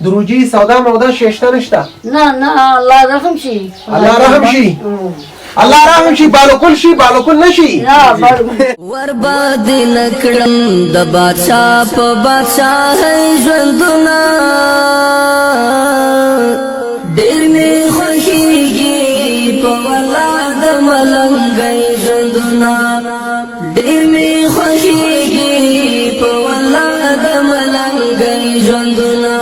دروجي سودا مودا شيشتا نشتا نا الله رحم شي الله رحم شي الله رحم شي بالو كل شي بالو كل نشي لا بالو ورباد نکړم د بادشاہ په بادشاہ ژوندونه ډېر می خوښیږي په ولا د ملنګي ژوندونه ډېر می خوښیږي په ولا د ملنګي ژوندونه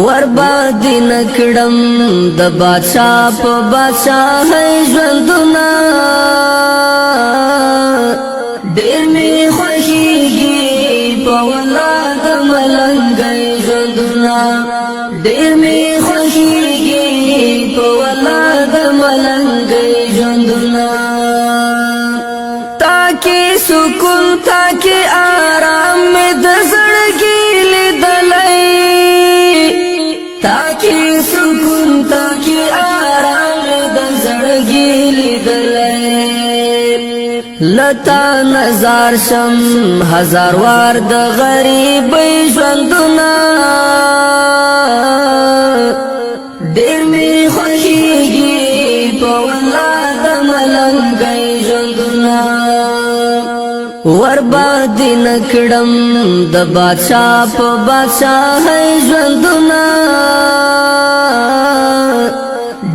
ورباد نکړم د بادشاہ په بادشاہ ژوندونه ډېر می خوښیږي په ولا د ملنګي ژوندونه ډېر می خوښیږي په ولا د ملنګي ژوندونه تاکي سکون تاکي آرام می د زړګي لیدلای تاکي سکون تاکي آرام د زړګي لیدلای لتا نظر شم هزار وار د غریب ژوندونه ډېر می خوښیږي په ولا د ملنګي ژوندونه ورباد نکړم د بادشاہ په بادشاہ ژوندونه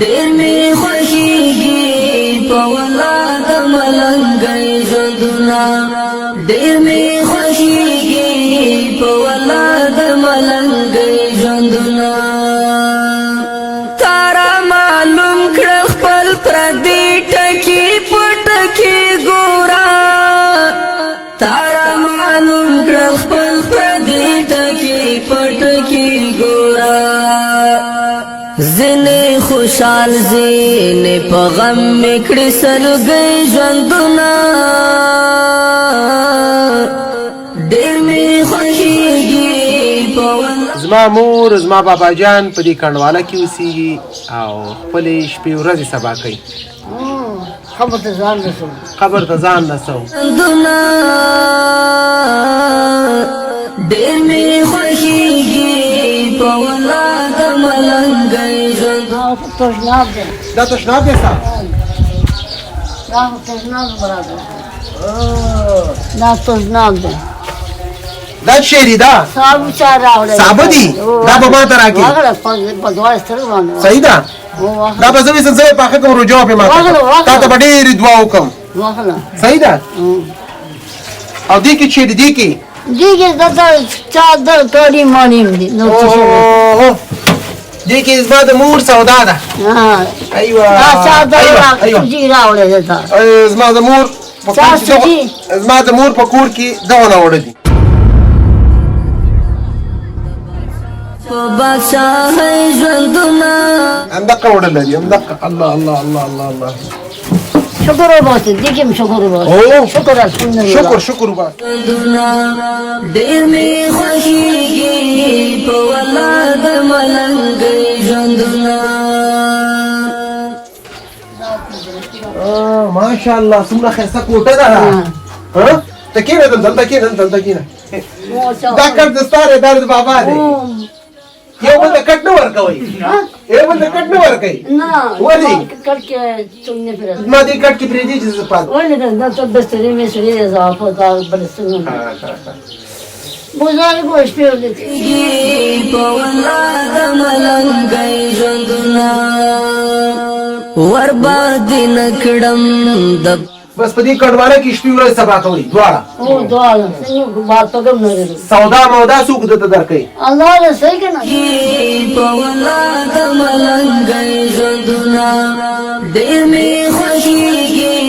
ډېر می خوښیږي په ولا د ملنګي ژوندونه ډېر می خوښیږي په ولا د ملنګي ژوندونه تارا معلوم کړ خپل پردي ټکی پټکی ګورا تارا معلوم کړ خپل پردي ټکی پټکی ګورا زنه خوشحال زنه په غم میکړې سلګي ژوندونه ډېر می خوښیږي په زما مور زما بابا جان په دې کڼواله کې اوسېږي او خپلې شپې ورځې سبا کوي خبر ته ځان نسو قبر ته ځان نسو ژوندونه ډېر می خوښیږي په ولا د ملنګي ژوندونه تشناب ده دا تشناب دی ستا دا تشناب برابر دا تشناب ده دا شعري دا صاحب چا راوړل صاحب دي دا به ما ته راکړي واغله په دوه سترګو باندې صحیح ده دا به زه ویسم زه یې پاخه کوم رجوع به ما ته تا ته به ډېرې دعا وکړم واغله صحیح ده او دې کې چیرې دې کې دیگه دا چا در توری مانیم دی نو اوه دې کې زما د مور سودا ده ایوه دا چا در ایوه سوجي راوړی ده تا زما د مور په چا کور کې سوجي زما د مور په کور کې دغه راوړی دي په بادشاہ ژوندونه همدغه وړلی دي همدغه الله الله الله الله الله شکر وباسه دیگه شکر وباسه اوه شکر الحمدلله شکر شکر وباسه ژوندونه ډېر می خوښیږي په ولا د ملنګي ژوندونه ماشاءالله څومره ښایسته کوټه ده ها ته کښېنه دلته کښېنه دلته کښېنه دا کټ د ستا دی دا د بابا دی یو بل ته کټ نه ورکوئ یو بل ته کټ نه ورکوئ نه ولې کټ کې څنګه پرې ما دې کټ کې پرېږدي چې زه پاتې ولې دا څه بسترې مې سړي اضافه دا بلستون بوزار کو شپې ولې په ولا د ملنګي ژوندونه ورباد نکړم د بس په دې کډواله کې شپې ورځې سبا کوي دواړه او دعا څنګه بات پکم نه لري سودا مودا څوک دته درکوي الله دې صحیح کنه په ولا د ملنګي ژوندونه ډېر می خوښیږي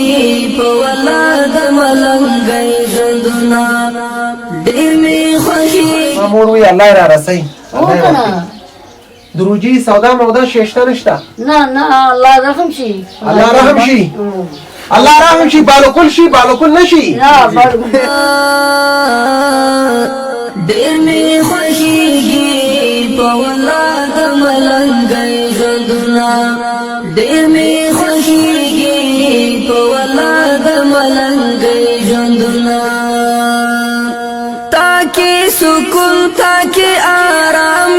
په ولا د ملنګي ژوندونه ډېر می خوښیږي مامور وی الله را رسي او کنه دروجي سودا مودا شیشته نشته نه الله رحم شي الله رحم شي الله رحم شي بالو کل شي بالو کل نشي نه بالو ډېر می خوښیږي په ولا د ملنګي ژوندونه ډېر می خوښیږي په ولا د ملنګي ژوندونه تاکي سکون تاکي آرام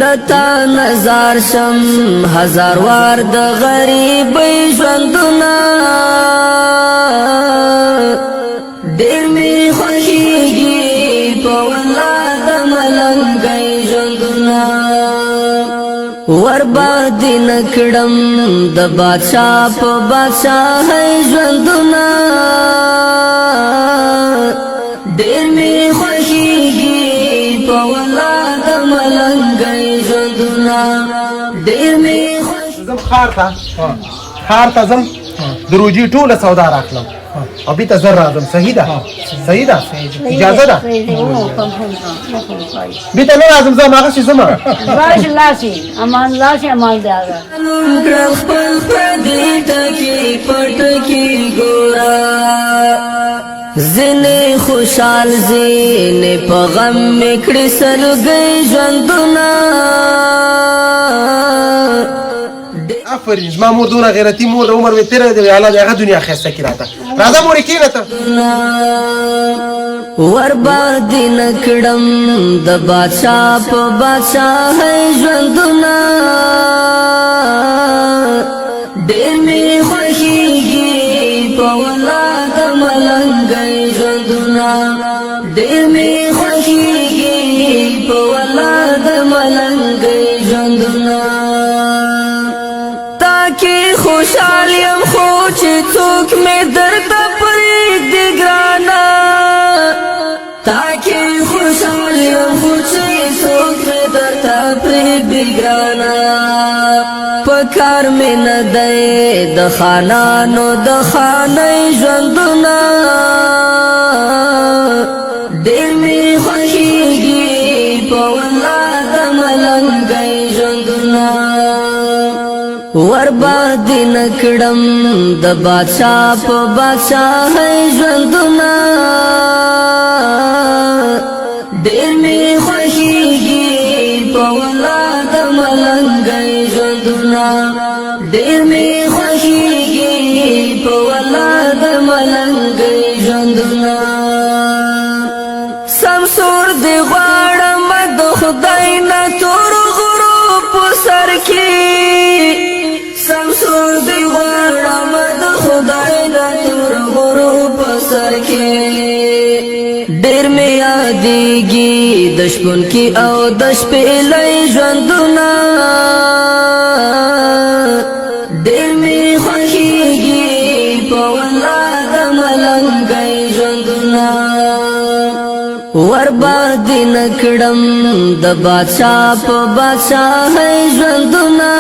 لتا نظر شم هزار وار د غریبۍ ژوندونه ډېر مې خوښېږي په والله د ملنګۍ ژوندونه ورباندې نه کړم د بادشاه په بادشاهۍ ژوندونه ډېر مې خوښېږي په والله د ملنګۍ ژوندونه ډېر مې زم خار ته ځم د روجي ټوله سودا راخلم او بیته زر راځم صحیح ده صحیح ده اجازه ده بیته نه راځم زه هماغسې ځم باش لاسي امان لاسي امان داغه کړم خپل پردي ټکي پټکي ګورا زنه خوشحال زینه په غم میکړې سلګي ژوندونه آفرین زما مور دونه غیرتي مور د عمر مې تېره دی الله دې هغه دنیا ښایسته کړي راته راځه مورې کښېنه ته ورباندې نه کړم د بادشاه په بادشاهۍ ژوندونه ډېر مې خوښېږي په والله د ملنګۍ ژوندونه ډېر مې خوښېږي په والله د ملنګۍ ژوندونه خوشحال یم خو چې څوک مې درته پرېږدي ګرانه تاکي خوشحال یم خو چې څوک مې درته پرېږدي ګرانه په کار مې نه دی د خانانو د خانۍ ژوندونه ډېر مې خوښېږي په والله د ملنګۍ ژوندونه ورباندې نه کړم د بادشاه په بادشاهۍ ژوندونه ډېر مې خوښېږي په والله د ملنګۍ ژوندونه ډېر مې خوښېږي په والله د ملنګۍ ژوندونه سمسور دې غواړم د خدای نه تور غرو په سر کې سمسور دی غواړم د خدای نه تور غرو په سر کې ډېر مې یادېږي د شپونکي او د شپېلۍ ژوندونه ډېر مې خوښېږي په والله د ملنګۍ ژوندونه ورباندې نه کړم د بادشاه په بادشاهۍ ژوندونه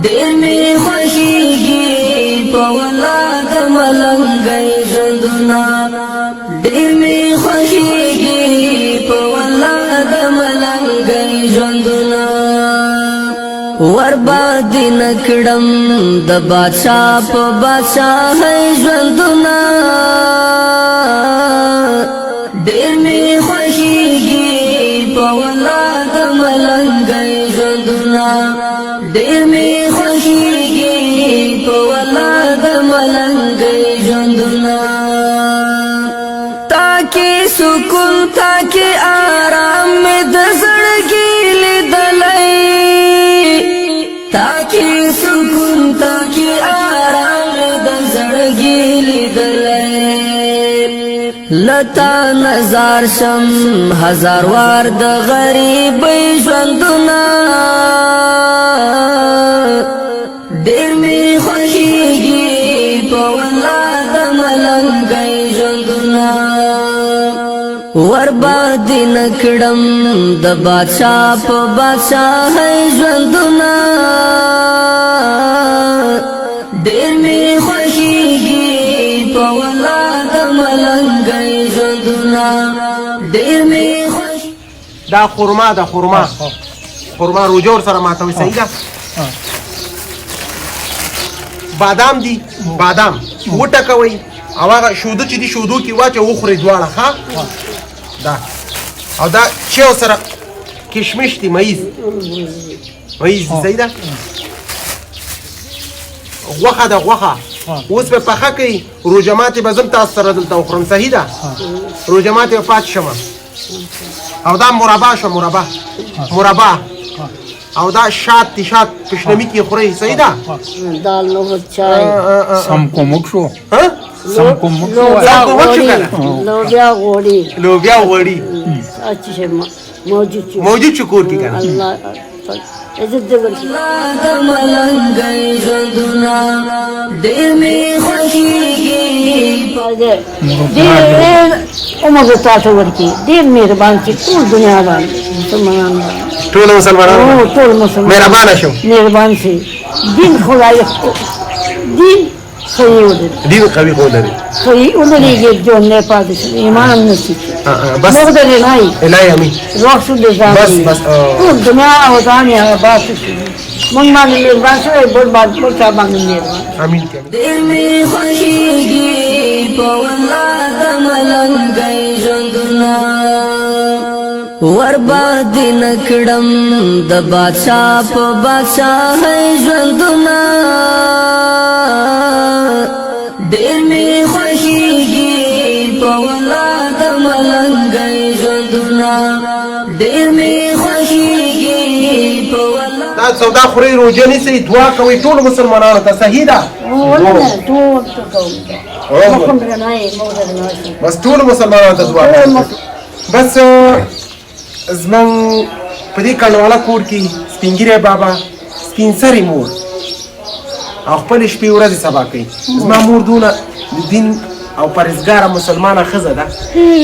ډېر مې خوښېږي په والله د ملنګۍ ژوندونه ډېر مې خوښېږي په والله د ملنګۍ ژوندونه ورباندې نه کړم د بادشاه په بادشاهۍ ژوندونه ډېر مې خوښېږي په والله د ملنګۍ ژوندونه ډېر مې خوښېږي په والله د ملنګۍ ژوندونه تاکي سکون تاکي آرام مې د زړګي لیدلی تاکي سکون تاکي آرام مې د زړګي لیدلی لتا نظر شم هزار وار د غریبۍ ژوندونه ډېر مې خوښېږي په والله د ملنګۍ ژوندونه ورباندې نه کړم د بادشاه په بادشاهۍ ژوندونه ډېر مې خوښېږي په والله د ملنګۍ ژوندونه ډېر مې دا خرما ده خرما روجور سره ماتوي صحیح ده بادام دي بادام وټکوي او هغه شودو چې دي شودو کې واچو وخوري دواړه ښه دا او دا چیو سره کشمش دي مېز دي صحیح ده غوښه ده غوښه اوس په پخه کې روجه ماتې به زم تاسو سره دلته وخورم صحیح ده روجه ماتې به پاتې شمه او دا مربع شو مربع او دا شات پشنمی کی خوري صحیح ده دال نو چای سم کومک شو ها سم کومک لوبیا غوړي اچھا موجود شکور کی کنه الله عزت دې ورکړي د ملنګي ژوندونه ډېر می خوښيږي ډېر عمر تاسو ورکړي ډېر مهربان چې ټول دنیا باندې مسلمانان ټول مسلمان مهربان شي دین خدای دین دین قوي ولري کې جو نه پاتې ایمان نشي بس مقدر نه الهي امين روح شو دې بس ټول دنیا او دنیا بس مونږ باندې مهربان شوی بل باندې مهربان امين ډېر می خوښيږي په والله د ملنګي ژوندونه ور باندې نکړم د بادشاہ په بادشاہي ژوندونه ډېر می خوښيږي په والله د ملنګي ژوندونه ډېر می خوښيږي په والله دا سودا خوري روزه نيسي دعا کوي ټول مسلمانانو ته صحیح ده ټول بس ټول مسلمانانو ته دعا کوي بس زمون په دې کډواله کور کې سپینګیره بابا سپین سری مور او خپل شپې ورځې سبا کوي زما مور دونه د دین او پرهیزګاره مسلمانه ښځه ده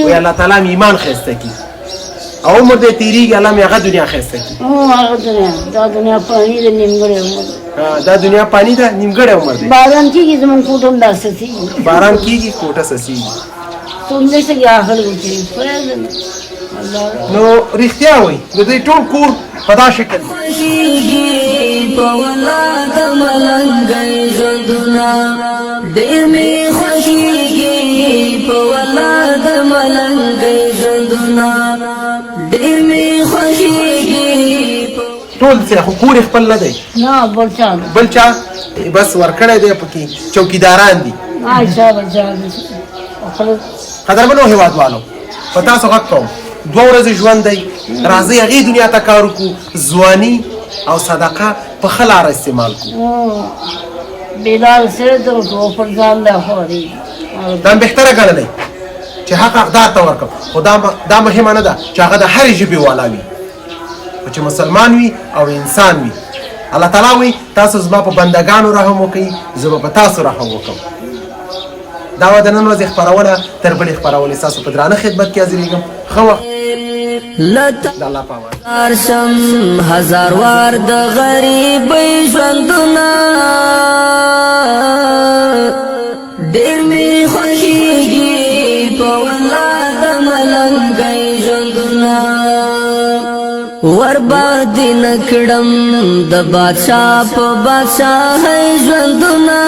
وایي الله تعالی مې ایمان ښایسته کړي او عمر دې تېرېږي الله مې هغه دنیا ښایسته کړي دا دنیا پانی د نیمګړی عمر دا دنیا پانی ده نیمګړی عمر دی باران کېږي زمونږ کوټه هم داسې باران کېږي کوټه سسېږي تمدې څه آخر وکړي نو رښتیا وایي د دوی ټول کور په دا شکل خوښيږي په والله د ملنګي ژوندونه ډېر می خوښيږي په والله د ملنګي ژوندونه ډېر می خوښيږي ټول څه خو کور خپل نه دی نه بل چا بس ورکړی دی پکې چوکیداران دي قدرمنو هېوادوالو په تاسو غږ کوم 2 ورځې ژوند دی راځئ هغې دنیا ته کار وکړو ځواني او صدقه په ښه لاره استعمال کړو بلال سره د پر ځان دا خوري دا بهتره ګڼلی چې حق حقدار ته ورکړم خو دا مهمه نه ده چې هغه د هرې ژبې والا وي خو چې مسلمان وي او انسان وي الله تعالی وایي تاسو زما په بندګانو رحم وکړئ زه به په تاسو رحم وکړم دا وه د نن ورځې خپرونه تر بلې خپرونې ستاسو په درانه خدمت کې حاضرېږم ښه وخت د الله په امان ارشم هزار وار د غریبۍ ژوندونه ډېر می خوښيږي په والله د ملنګي ژوندونه ور باندې نکړم د بادشاہ په بادشاہي ژوندونه